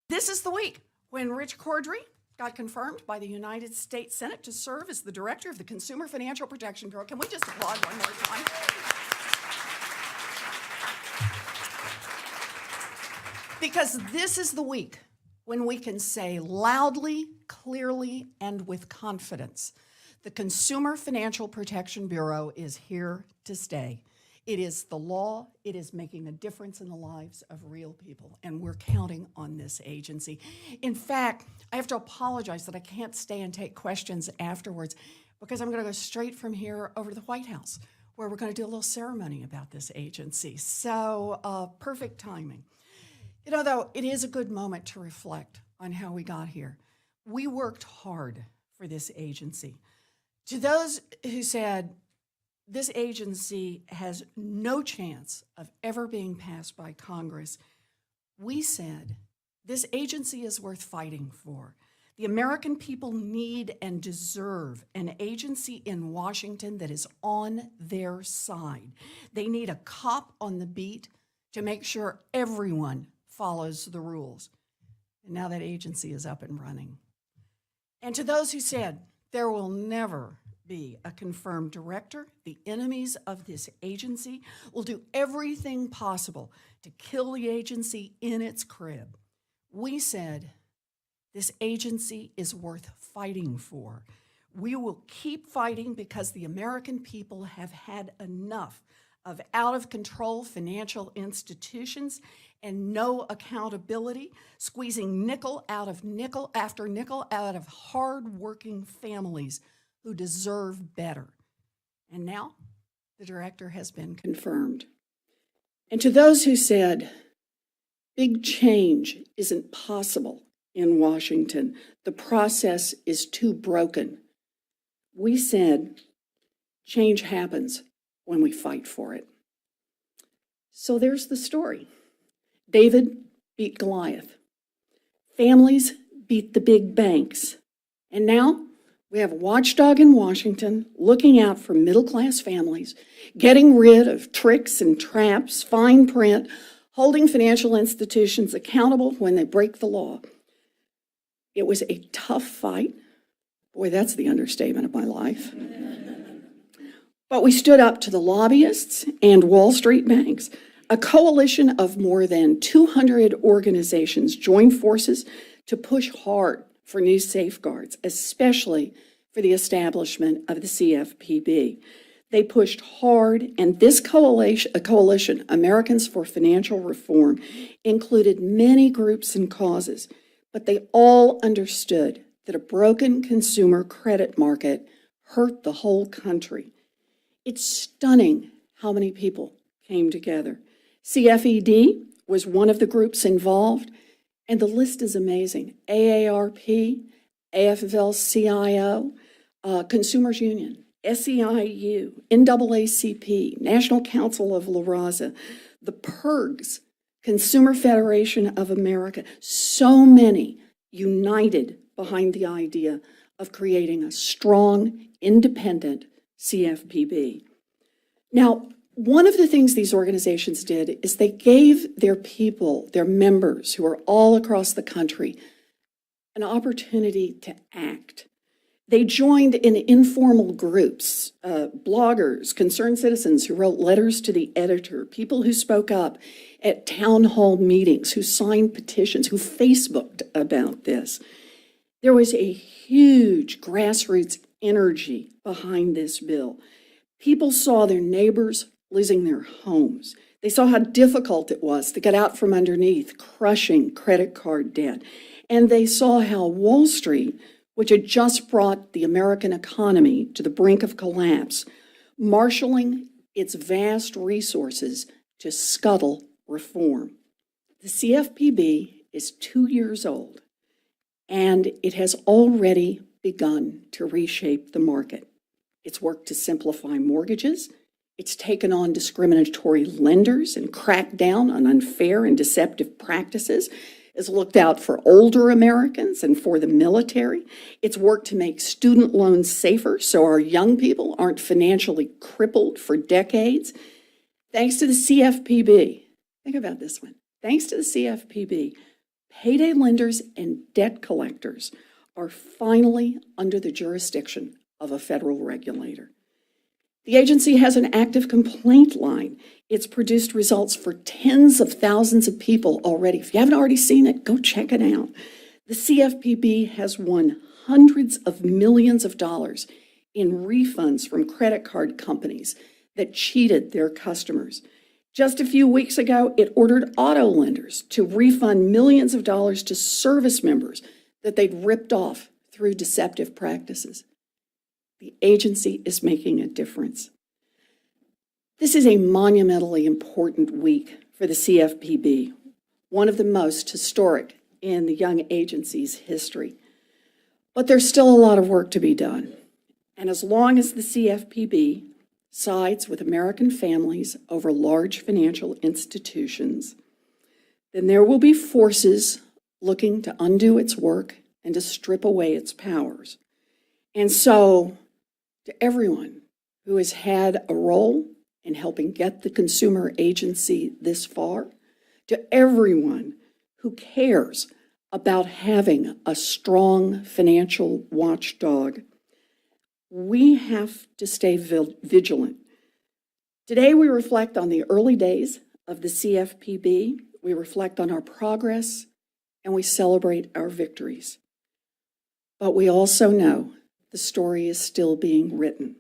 This is the week when Richard Cordray got confirmed by the United States Senate to serve as the director of the Consumer Financial Protection Bureau. Can we just applaud one more time? Because this is the week when we can say loudly, clearly, and with confidence, the Consumer Financial Protection Bureau is here to stay. It is the law. It is making a difference in the lives of real people, and we're counting on this agency. In fact, I have to apologize that I can't stay and take questions afterwards because I'm going to go straight from here over to the White House, where we're going to do a little ceremony about this agency. So perfect timing. You know, though, it is a good moment to reflect on how we got here. We worked hard for this agency. To those who said, this agency has no chance of ever being passed by Congress, we said, this agency is worth fighting for. The American people need and deserve an agency in Washington that is on their side. They need a cop on the beat to make sure everyone follows the rules. And now that agency is up and running. And to those who said, there will never be a confirmed director, the enemies of this agency will do everything possible to kill the agency in its crib. We said, this agency is worth fighting for. We will keep fighting because the American people have had enough of out-of-control financial institutions and no accountability, squeezing nickel after nickel out of hard-working families who deserve better. And now the director has been confirmed. And to those who said, big change isn't possible in Washington, the process is too broken, we said, change happens when we fight for it. So there's the story. David beat Goliath. Families beat the big banks. And now we have a watchdog in Washington looking out for middle-class families, getting rid of tricks and traps, fine print, holding financial institutions accountable when they break the law. It was a tough fight. Boy, that's the understatement of my life. But we stood up to the lobbyists and Wall Street banks. A coalition of more than 200 organizations joined forces to push hard for new safeguards, especially for the establishment of the CFPB. They pushed hard, and this coalition, Americans for Financial Reform, included many groups and causes, but they all understood that a broken consumer credit market hurt the whole country. It's stunning how many people came together. CFED was one of the groups involved, and the list is amazing. AARP, AFL-CIO, Consumers Union, SEIU, NAACP, National Council of La Raza, the PIRGs, Consumer Federation of America, so many united behind the idea of creating a strong, independent CFPB. Now, one of the things these organizations did is they gave their people, their members who are all across the country, an opportunity to act. They joined in informal groups, bloggers, concerned citizens who wrote letters to the editor, people who spoke up at town hall meetings, who signed petitions, who Facebooked about this. There was a huge grassroots energy behind this bill. People saw their neighbors losing their homes. They saw how difficult it was to get out from underneath crushing credit card debt. And they saw how Wall Street, which had just brought the American economy to the brink of collapse, marshaling its vast resources to scuttle reform. The CFPB is 2 years old, and it has already begun to reshape the market. It's worked to simplify mortgages. It's taken on discriminatory lenders and cracked down on unfair and deceptive practices. It's looked out for older Americans and for the military. It's worked to make student loans safer so our young people aren't financially crippled for decades. Thanks to the CFPB, think about this one. Thanks to the CFPB, payday lenders and debt collectors are finally under the jurisdiction of a federal regulator. The agency has an active complaint line. It's produced results for tens of thousands of people already. If you haven't already seen it, go check it out. The CFPB has won hundreds of millions of dollars in refunds from credit card companies that cheated their customers. Just a few weeks ago, it ordered auto lenders to refund millions of dollars to service members that they'd ripped off through deceptive practices. The agency is making a difference. This is a monumentally important week for the CFPB, one of the most historic in the young agency's history. But there's still a lot of work to be done. And as long as the CFPB sides with American families over large financial institutions, then there will be forces looking to undo its work and to strip away its powers. And so, to everyone who has had a role in helping get the consumer agency this far, to everyone who cares about having a strong financial watchdog, we have to stay vigilant. Today, we reflect on the early days of the CFPB, we reflect on our progress, and we celebrate our victories. But we also know the story is still being written.